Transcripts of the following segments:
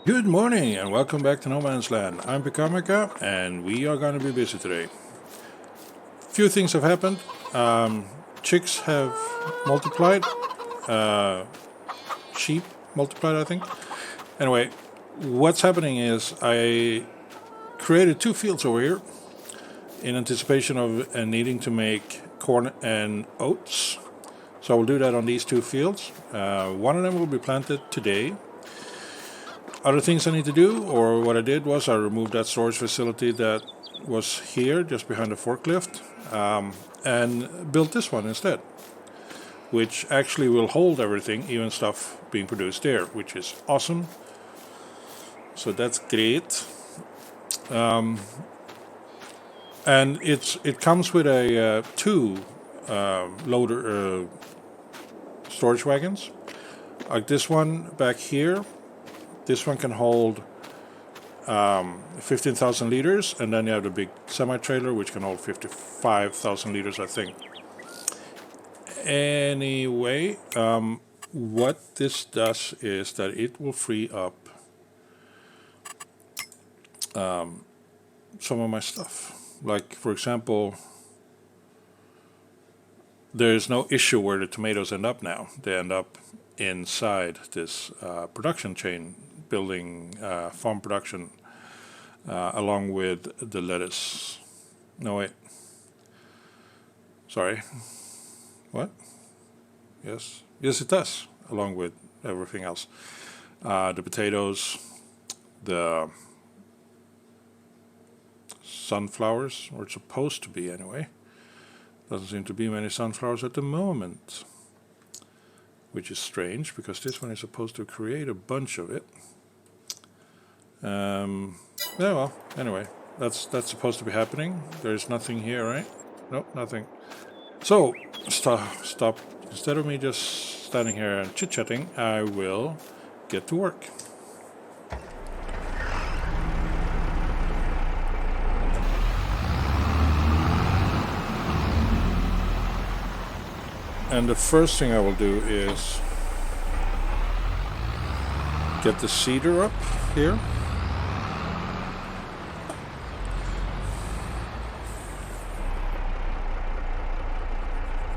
Good morning and welcome back to No Man's Land. I'm Pikamika and we are going to be busy today. Few things have happened. Chicks have multiplied. Sheep multiplied, I think. Anyway, what's happening is I created two fields over here in anticipation of needing to make corn and oats. So I will do that on these two fields. One of them will be planted today. Other things I need to do, or what I did was I removed that storage facility that was here just behind the forklift and built this one instead, which actually will hold everything, even stuff being produced there, which is awesome. So that's great. And it comes with a two loader storage wagons, like this one back here. This one can hold 15,000 liters, and then you have the big semi-trailer, which can hold 55,000 liters, I think. Anyway, what this does is that it will free up some of my stuff. Like, for example, there's no issue where the tomatoes end up now. They end up inside this production chain, building farm production along with the lettuce. No, wait. Sorry. What? Yes. Yes, it does, along with everything else. The potatoes, the sunflowers, or it's supposed to be anyway. Doesn't seem to be many sunflowers at the moment, which is strange because this one is supposed to create a bunch of it. Yeah, well, anyway, that's supposed to be happening. There's nothing here, right? Nope, nothing. So, stop. Instead of me just standing here and chit-chatting, I will get to work. And the first thing I will do is get the seeder up here.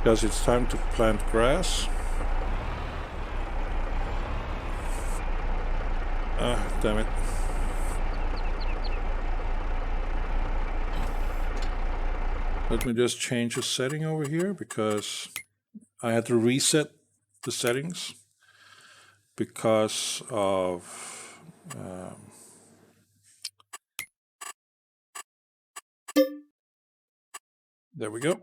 Because it's time to plant grass. Damn it. Let me just change the setting over here because I had to reset the settings because of there we go.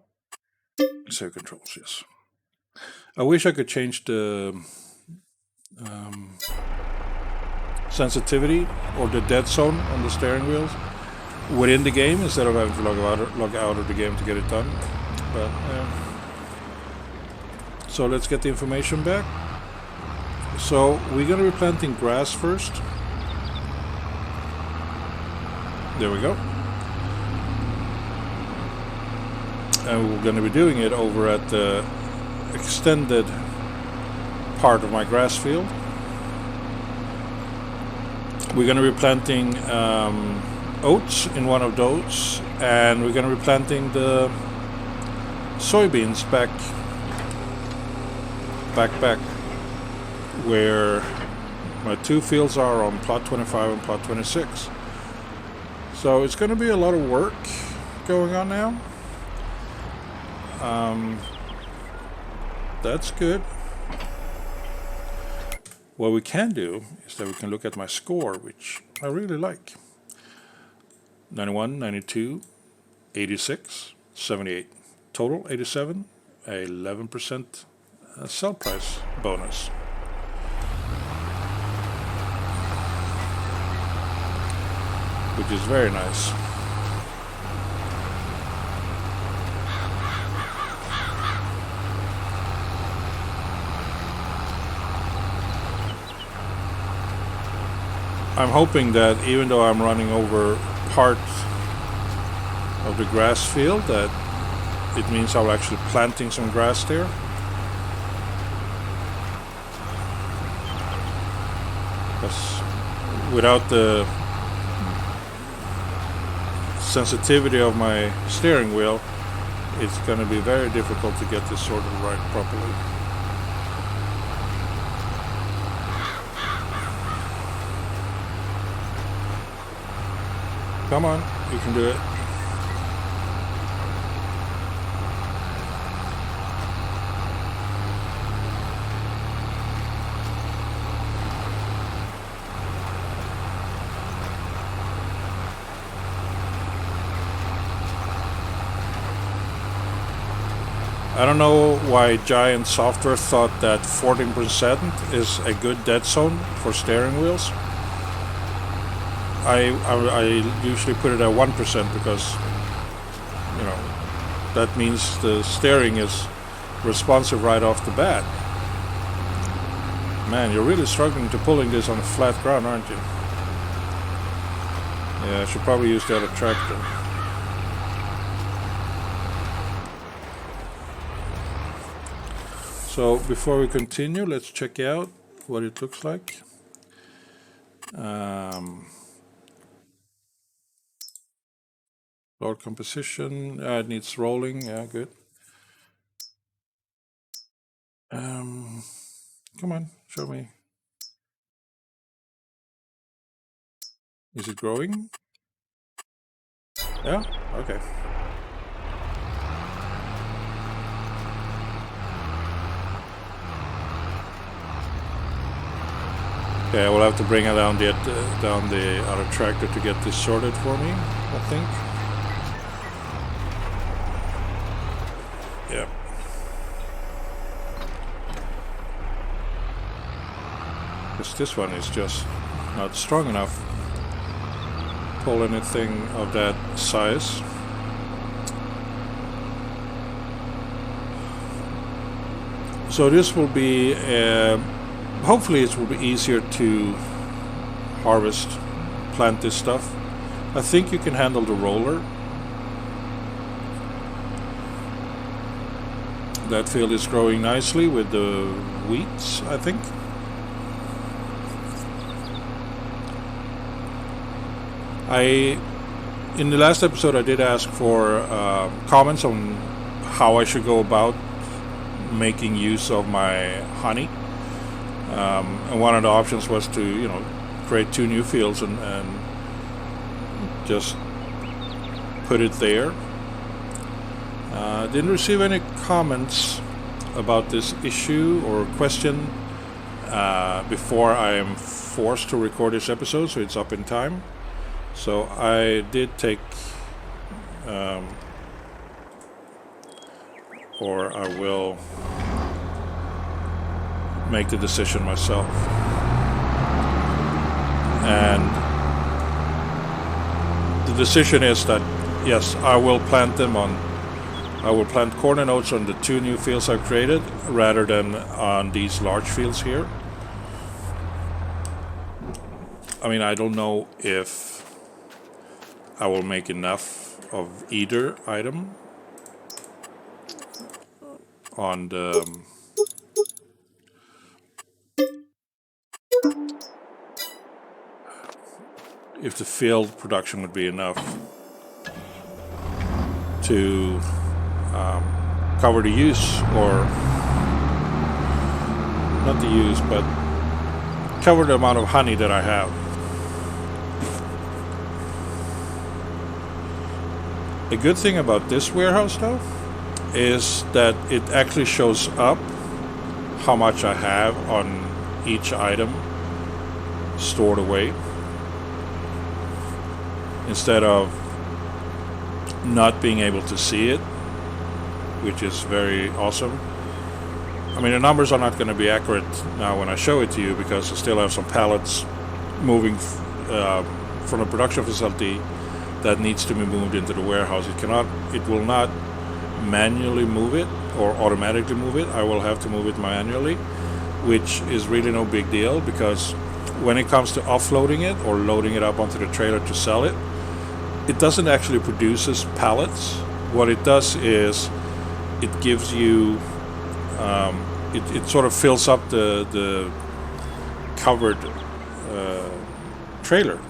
Save controls, yes. I wish I could change the sensitivity or the dead zone on the steering wheels within the game instead of having to log out of the game to get it done. But so let's get the information back. So we're going to be planting grass first. There we go. And we're going to be doing it over at the extended part of my grass field. We're going to be planting oats in one of those, and we're going to be planting the soybeans back where my two fields are on plot 25 and plot 26. So it's going to be a lot of work going on now. That's good. What we can do is that we can look at my score, which I really like. 91, 92, 86, 78. Total 87, 11% sell price bonus. Which is very nice. I'm hoping that even though I'm running over part of the grass field, that it means I'll actually planting some grass there. Because without the sensitivity of my steering wheel, it's going to be very difficult to get this sorted right properly. Come on, you can do it. I don't know why Giant Software thought that 14% is a good dead zone for steering wheels. I usually put it at 1% because, you know, that means the steering is responsive right off the bat. Man, you're really struggling to pulling this on a flat ground, aren't you? Yeah, I should probably use the other tractor. So before we continue, let's check out what it looks like. Load composition, it needs rolling, yeah, good. Come on, show me. Is it growing? Yeah, okay. Okay, I will have to bring it down the other tractor to get this sorted for me, I think. Yeah. Because this one is just not strong enough to pull anything of that size. So this will be, hopefully it will be easier to harvest, plant this stuff. I think you can handle the roller. That field is growing nicely with the wheats, I think. In the last episode I did ask for comments on how I should go about making use of my honey. And one of the options was to, you know, create 2 new fields and just put it there. Didn't receive any comments about this issue or question before I am forced to record this episode, so it's up in time. So I did take, or I will make the decision myself. And the decision is that, yes, I will plant corn and oats on the 2 new fields I've created rather than on these large fields here. I mean, I don't know if I will make enough of either item on the if the field production would be enough to cover the use, or not the use, but cover the amount of honey that I have. The good thing about this warehouse though is that it actually shows up how much I have on each item stored away, instead of not being able to see it, which is very awesome. I mean, the numbers are not going to be accurate now when I show it to you, because I still have some pallets moving from a production facility that needs to be moved into the warehouse. It will not manually move it or automatically move it. I will have to move it manually, which is really no big deal, because when it comes to offloading it or loading it up onto the trailer to sell it, it doesn't actually produce pallets. What it does is it gives you, it sort of fills up the covered trailer.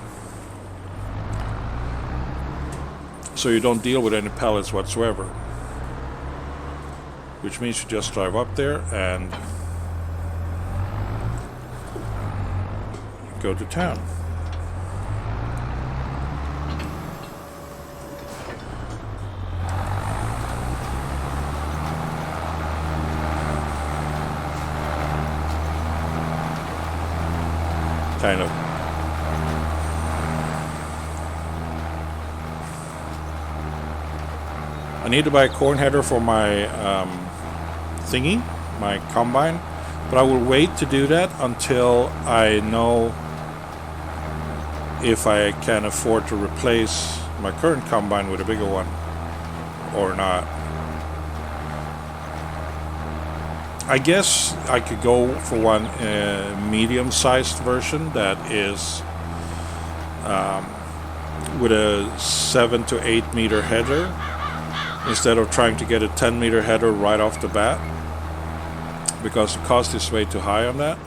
So you don't deal with any pallets whatsoever. Which means you just drive up there and go to town. Kind of. I need to buy a corn header for my thingy, my combine, but I will wait to do that until I know if I can afford to replace my current combine with a bigger one or not. I guess I could go for one medium-sized version that is with a 7 to 8 meter header instead of trying to get a 10 meter header right off the bat, because the cost is way too high on that,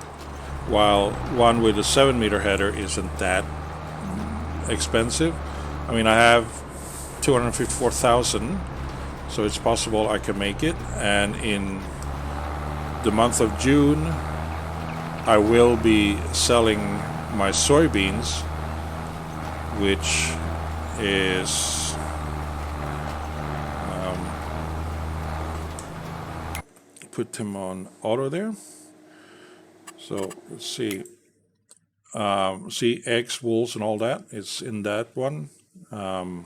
while one with a 7 meter header isn't that expensive. I mean, I have 254,000, so it's possible I can make it, and in the month of June I will be selling my soybeans, which is put him on auto there. So let's see. See, eggs, wools, and all that. It's in that one. So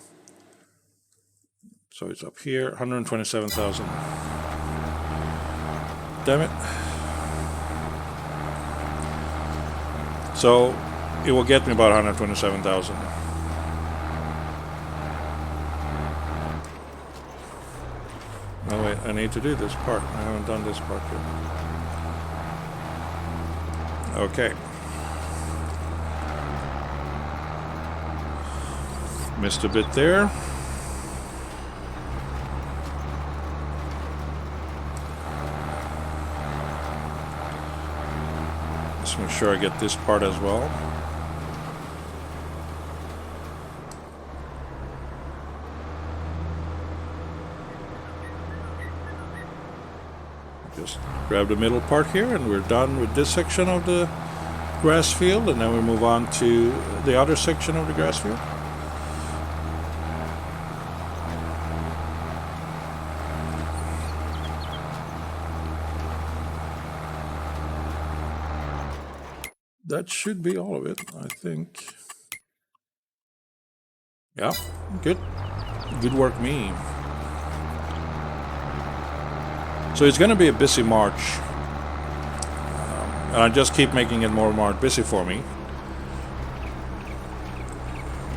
it's up here, 127,000. Damn it. So it will get me about 127,000. Oh wait, I need to do this part. I haven't done this part yet. Okay. Missed a bit there. Let's make sure I get this part as well. Just grab the middle part here and we're done with this section of the grass field, and then we move on to the other section of the grass field. That should be all of it, I think. Yeah, good. Good work, me. So it's going to be a busy March. And I just keep making it more and more busy for me.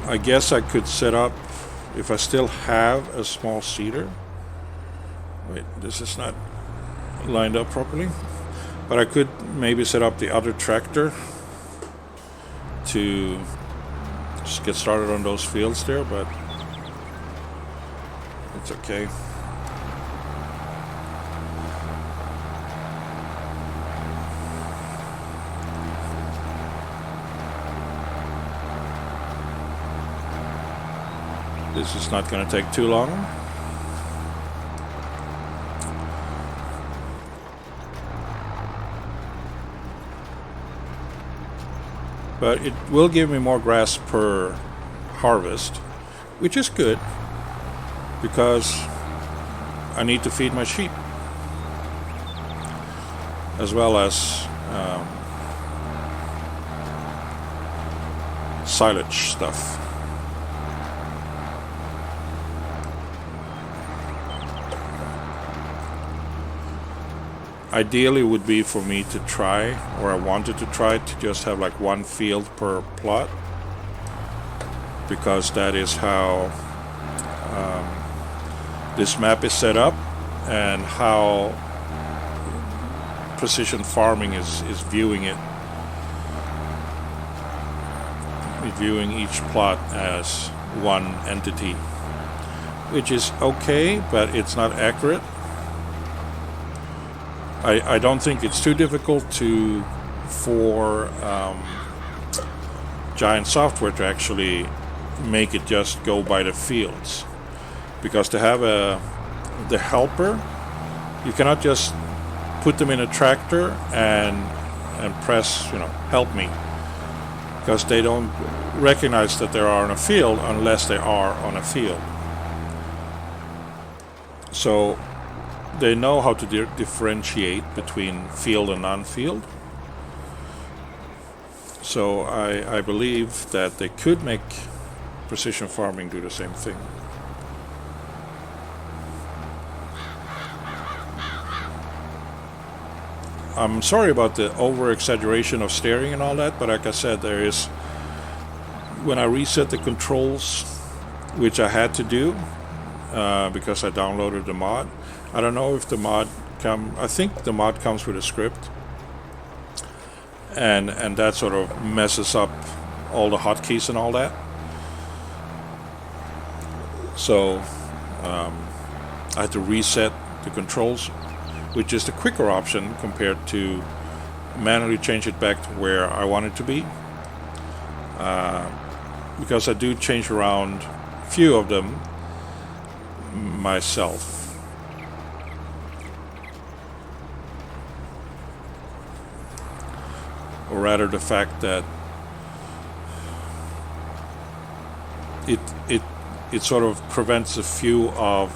I guess I could set up, if I still have a small seeder. Wait, this is not lined up properly. But I could maybe set up the other tractor to just get started on those fields there, but it's okay. This is not going to take too long. But it will give me more grass per harvest, which is good because I need to feed my sheep as well as silage stuff. Ideally would be for me to try, or I wanted to try to just have like one field per plot, because that is how this map is set up and how precision farming is viewing it. Viewing each plot as one entity, which is okay, but it's not accurate. I don't think it's too difficult to giant software to actually make it just go by the fields. Because to have the helper, you cannot just put them in a tractor and press, help me. Because they don't recognize that they are on a field unless they are on a field. So they know how to differentiate between field and non-field. So I believe that they could make precision farming do the same thing. I'm sorry about the over-exaggeration of steering and all that, but like I said, when I reset the controls, which I had to do because I downloaded the mod. I don't know if the mod I think the mod comes with a script, and that sort of messes up all the hotkeys and all that. So I had to reset the controls, which is the quicker option compared to manually change it back to where I want it to be. Because I do change around a few of them myself. Or rather the fact that it sort of prevents a few of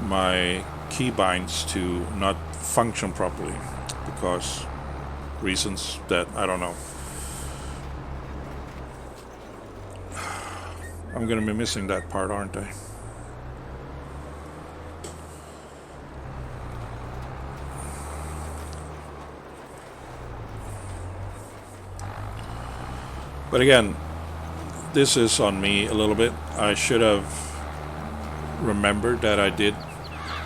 my keybinds to not function properly because reasons that I don't know. I'm going to be missing that part, aren't I? But again, this is on me a little bit. I should have remembered that I did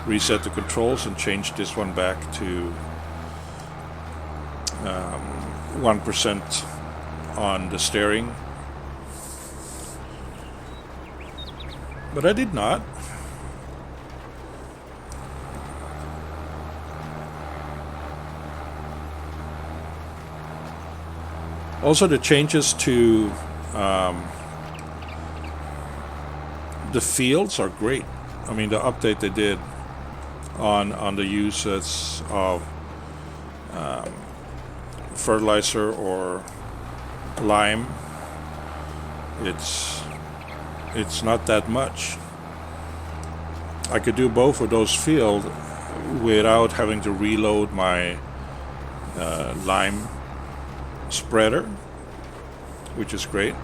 reset the controls and change this one back to 1% on the steering. But I did not. Also, the changes to the fields are great. I mean, the update they did on the uses of fertilizer or lime, it's not that much. I could do both of those fields without having to reload my lime spreader, which is great.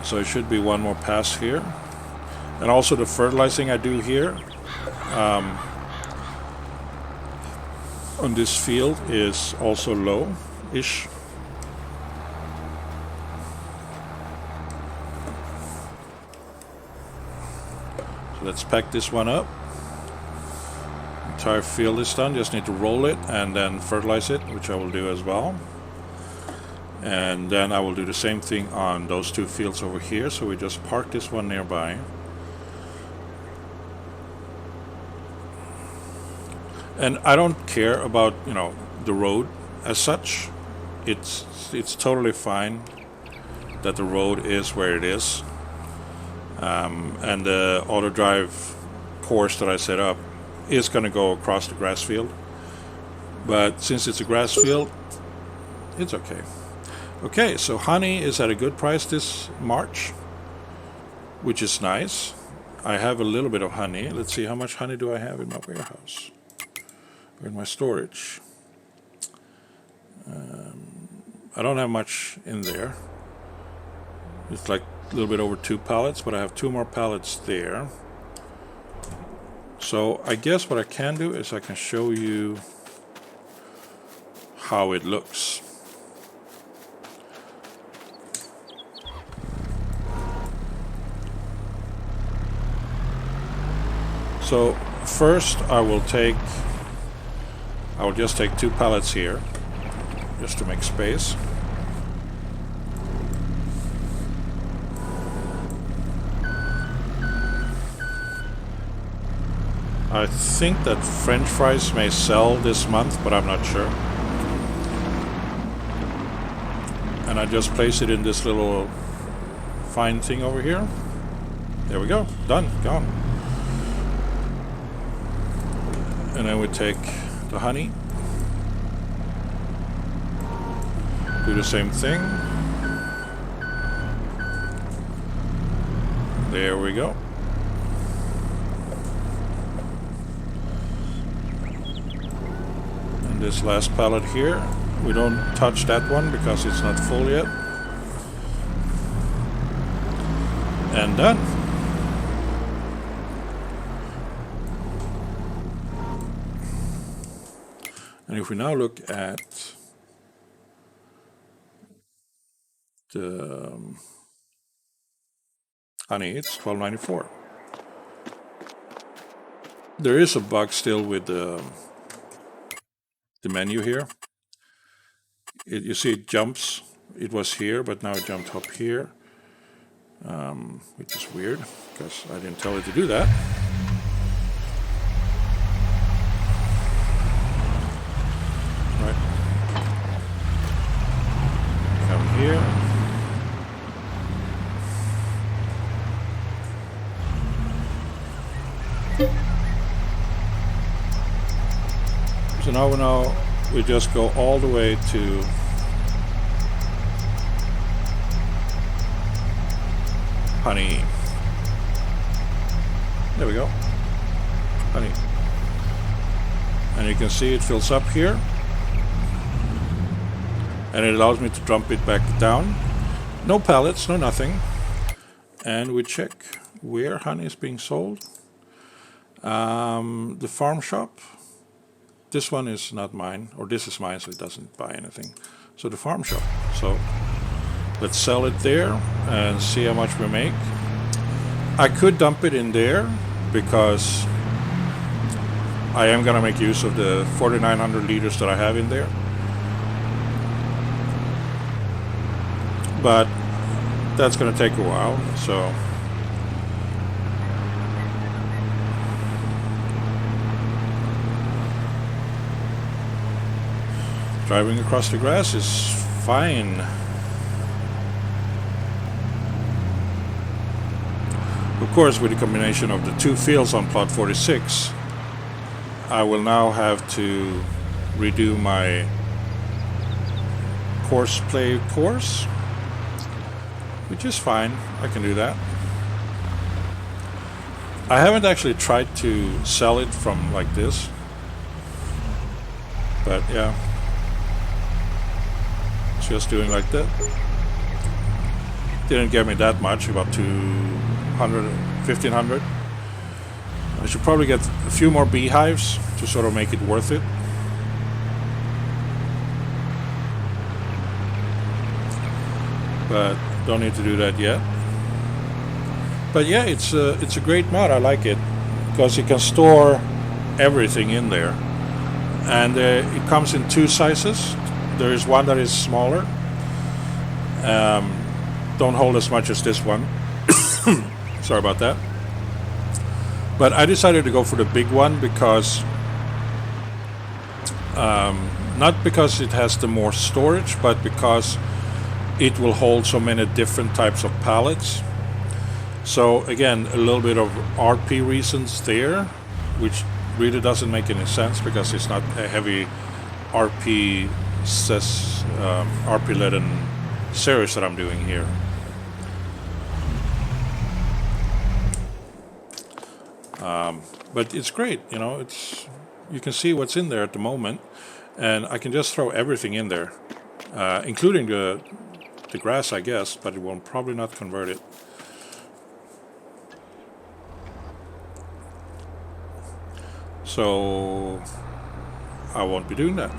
So it should be one more pass here. And also the fertilizing I do here on this field is also low-ish. So let's pack this one up. Entire field is done, just need to roll it and then fertilize it, which I will do as well. And then I will do the same thing on those two fields over here. So we just park this one nearby. And I don't care about, the road as such. It's totally fine that the road is where it is. And the auto drive course that I set up is going to go across the grass field. But since it's a grass field, it's okay. Okay, so honey is at a good price this March, which is nice. I have a little bit of honey. Let's see, how much honey do I have in my warehouse? Or in my storage? I don't have much in there. It's like a little bit over 2 pallets, but I have 2 more pallets there. So I guess what I can do is I can show you how it looks. So first I will just take 2 pallets here, just to make space. I think that French fries may sell this month, but I'm not sure. and I just place it in this little fine thing over here. There we go, done, gone. And then we take the honey, do the same thing. There we go. And this last pallet here, we don't touch that one because it's not full yet. And done. And if we now look at the honey, it's $12.94. There is a bug still with the menu here. You see it jumps. It was here, but now it jumped up here, which is weird because I didn't tell it to do that. Right. Come here. So now we just go all the way to honey. There we go. Honey. And you can see it fills up here. And it allows me to dump it back down. No pallets, no nothing. And we check where honey is being sold. The farm shop. This one is not mine, or this is mine, so it doesn't buy anything. So the farm shop. So let's sell it there and see how much we make. I could dump it in there because I am gonna make use of the 4,900 liters that I have in there. But that's gonna take a while, so. Driving across the grass is fine. Of course, with the combination of the two fields on plot 46, I will now have to redo my horseplay course, which is fine. I can do that. I haven't actually tried to sell it from like this, but yeah. Just doing like that. Didn't get me that much, about 200, 1,500. I should probably get a few more beehives to sort of make it worth it. But don't need to do that yet. But yeah, it's a great mod. I like it because you can store everything in there, and it comes in two sizes. There is one that is smaller. Don't hold as much as this one. Sorry about that. But I decided to go for the big one because, not because it has the more storage, but because it will hold so many different types of pallets. So again, a little bit of RP reasons there, which really doesn't make any sense because it's not a heavy RP RP-laden series that I'm doing here. But it's great, you know. You can see what's in there at the moment, and I can just throw everything in there, including the grass, I guess, but it will probably not convert it. So I won't be doing that.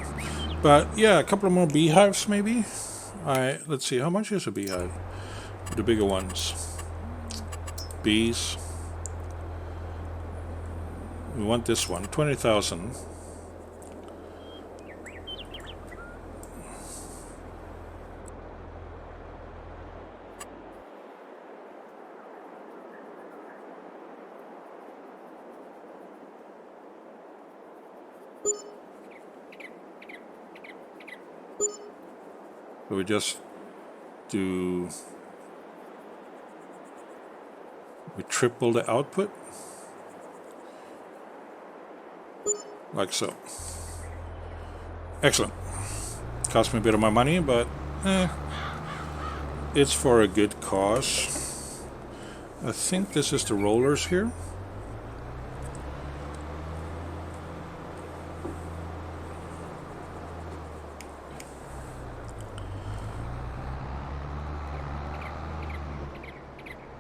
But yeah, a couple of more beehives maybe. Let's see, how much is a beehive? The bigger ones. Bees. We want this one, 20,000. So we just we triple the output, like so. Excellent. Cost me a bit of my money, but it's for a good cause. I think this is the rollers here.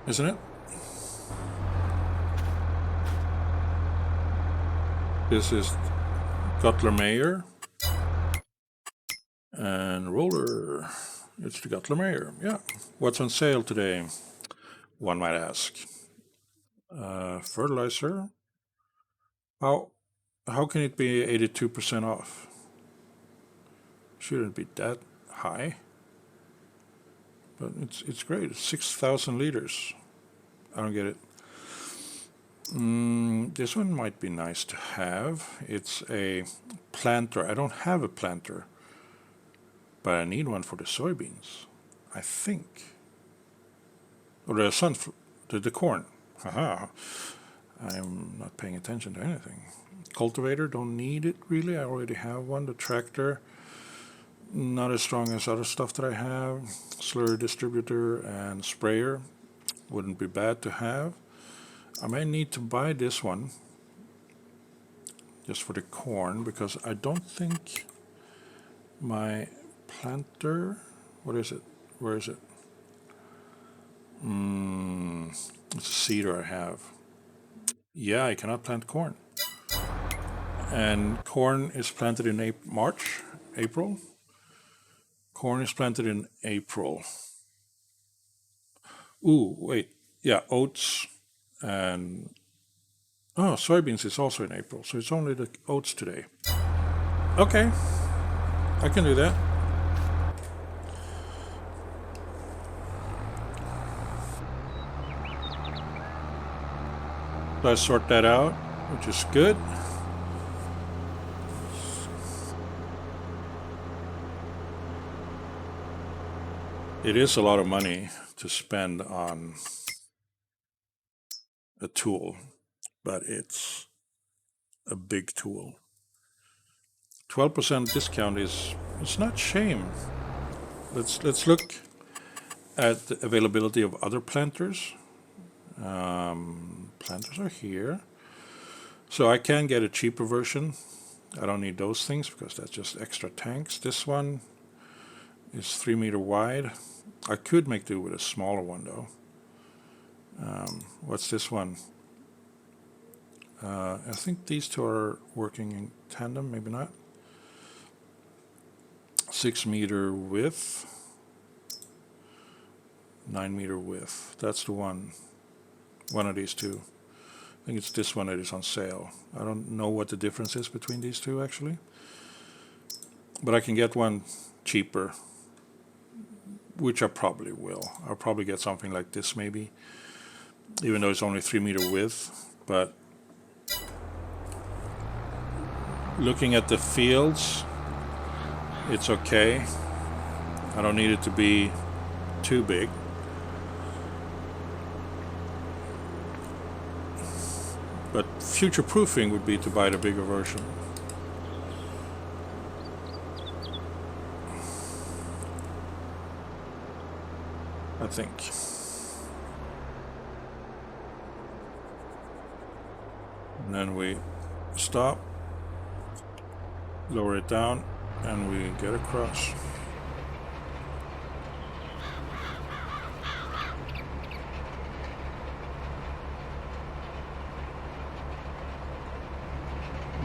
Isn't it? This is Gutler Mayer and roller. It's the Gutler Mayer. Yeah. What's on sale today? One might ask. Fertilizer. How can it be 82% off? Shouldn't be that high. But it's great. It's 6,000 liters. I don't get it. This one might be nice to have. It's a planter. I don't have a planter, but I need one for the soybeans, I think. Or the corn. Haha. I'm not paying attention to anything. Cultivator, don't need it really. I already have one. The tractor, not as strong as other stuff that I have. Slurry distributor and sprayer wouldn't be bad to have. I may need to buy this one just for the corn, because I don't think my planter, what is it? Where is it? It's a seeder I have. Yeah, I cannot plant corn. And corn is planted in April. Corn is planted in April. Ooh, wait. Yeah, oats and soybeans is also in April. So it's only the oats today. Okay, I can do that. So I sort that out, which is good. It is a lot of money to spend on a tool, but it's a big tool. 12% discount it's not shame. Let's look at the availability of other planters. Planters are here. So I can get a cheaper version. I don't need those things because that's just extra tanks. This one is 3 meter wide. I could make do with a smaller one though. What's this one? I think these two are working in tandem, maybe not. 6 meter width, 9 meter width. That's the one of these two. I think it's this one that is on sale. I don't know what the difference is between these two actually, but I can get one cheaper, which I probably will. I'll probably get something like this maybe, even though it's only 3 meter width. But looking at the fields, it's okay. I don't need it to be too big. But future proofing would be to buy the bigger version. I think. And then we stop, lower it down, and we get across.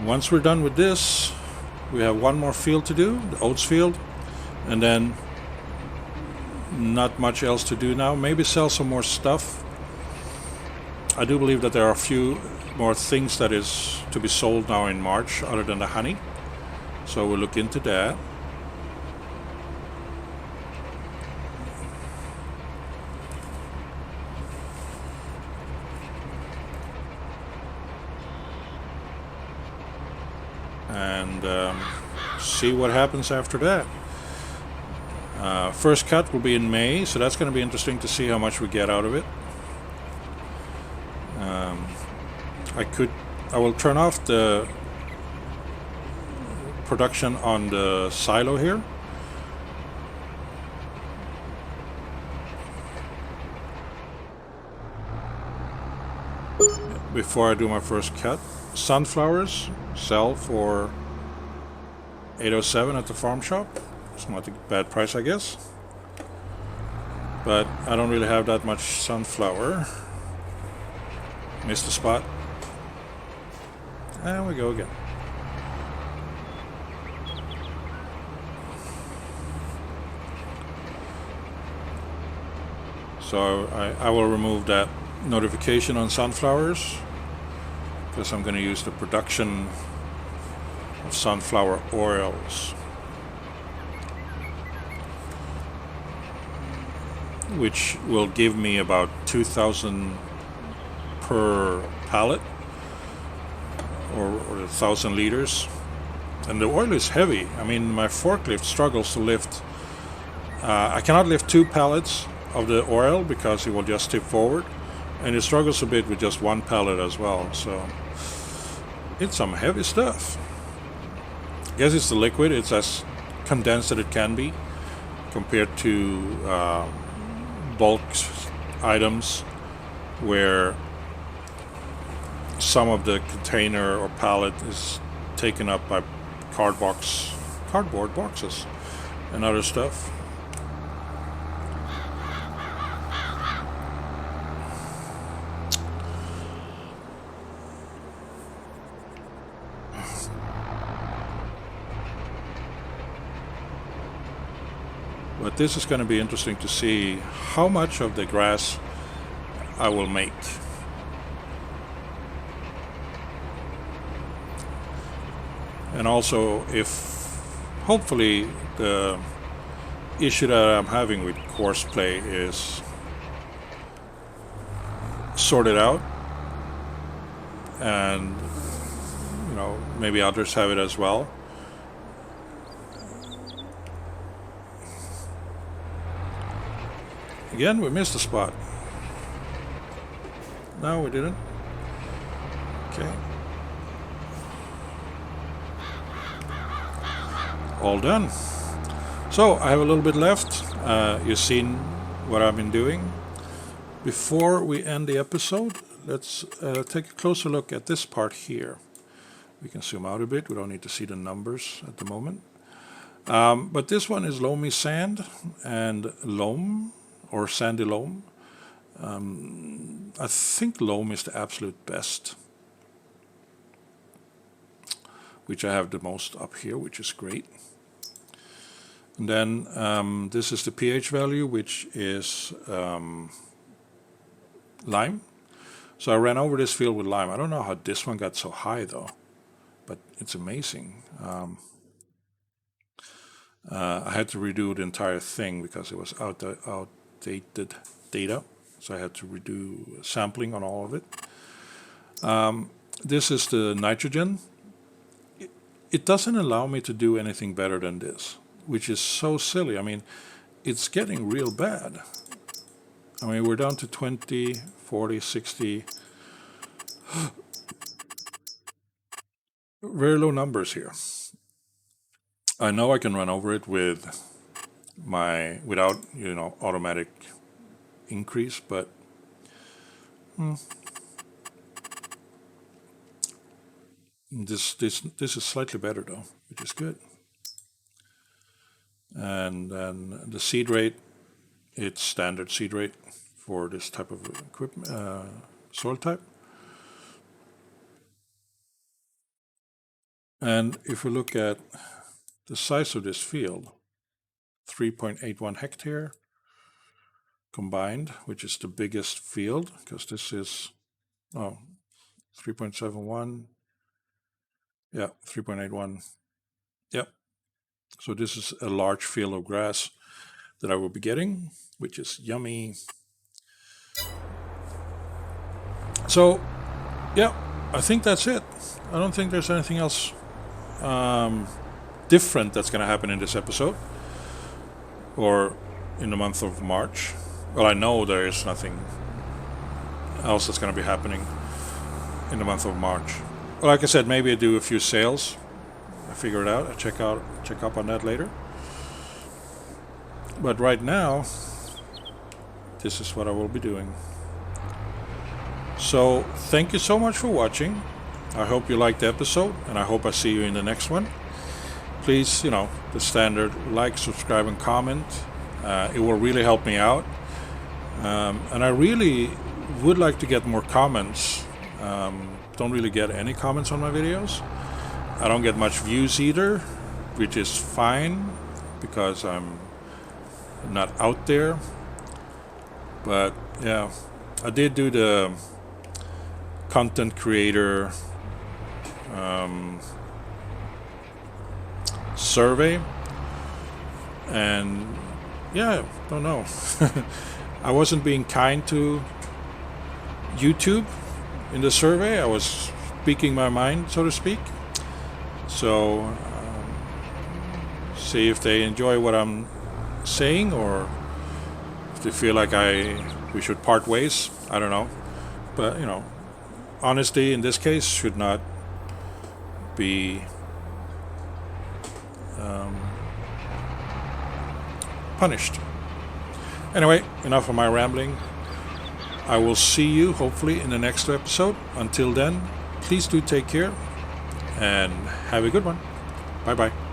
Once we're done with this, we have one more field to do, the oats field, and then not much else to do now. Maybe sell some more stuff. I do believe that there are a few more things that is to be sold now in March other than the honey. So we'll look into that. And see what happens after that. First cut will be in May, so that's going to be interesting to see how much we get out of it. I will turn off the production on the silo here. Before I do my first cut. Sunflowers sell for $8.07 at the farm shop. It's not a bad price, I guess. But I don't really have that much sunflower. Missed the spot. And we go again. So I will remove that notification on sunflowers because I'm going to use the production of sunflower oils, which will give me about 2,000 per pallet, or 1,000 liters. And the oil is heavy. I mean, my forklift struggles to lift. I cannot lift 2 pallets of the oil because it will just tip forward, and it struggles a bit with just 1 pallet as well. So it's some heavy stuff. I guess it's the liquid. It's as condensed as it can be compared to bulk items where some of the container or pallet is taken up by cardboard boxes and other stuff. But this is going to be interesting to see how much of the grass I will make. And also, if hopefully the issue that I'm having with coarse play is sorted out, and maybe others have it as well. Again, we missed a spot. No, we didn't. Okay. All done. So I have a little bit left. You've seen what I've been doing. Before we end the episode, let's take a closer look at this part here. We can zoom out a bit. We don't need to see the numbers at the moment. But this one is loamy sand and loam, or sandy loam. I think loam is the absolute best, which I have the most up here, which is great. And then this is the pH value, which is lime. So I ran over this field with lime. I don't know how this one got so high though, but it's amazing. I had to redo the entire thing because it was outdated data. So I had to redo sampling on all of it. This is the nitrogen. It doesn't allow me to do anything better than this, which is so silly. I mean, it's getting real bad. I mean, we're down to 20, 40, 60. Very low numbers here. I know I can run over it without automatic increase, but this is slightly better though, which is good. And then the seed rate, it's standard seed rate for this type of equipment, soil type. And if we look at the size of this field, 3.81 hectare combined, which is the biggest field, because this is 3.71. Yeah, 3.81. Yep. So this is a large field of grass that I will be getting, which is yummy. So, yeah, I think that's it. I don't think there's anything else different that's going to happen in this episode. or in the month of March. Well, I know there is nothing else that's going to be happening in the month of March. Well, like I said, maybe I do a few sales. I figure it out. I check up on that later. But right now, this is what I will be doing. So thank you so much for watching. I hope you liked the episode, and I hope I see you in the next one. Please, the standard like, subscribe, and comment. It will really help me out. And I really would like to get more comments. Don't really get any comments on my videos. I don't get much views either, which is fine because I'm not out there. But yeah, I did do the content creator survey, and yeah, don't know. I wasn't being kind to YouTube in the survey. I was speaking my mind, so to speak. So see if they enjoy what I'm saying, or if they feel like we should part ways. I don't know. But honesty in this case should not be punished. Anyway, enough of my rambling. I will see you hopefully in the next episode. Until then, please do take care and have a good one. Bye bye.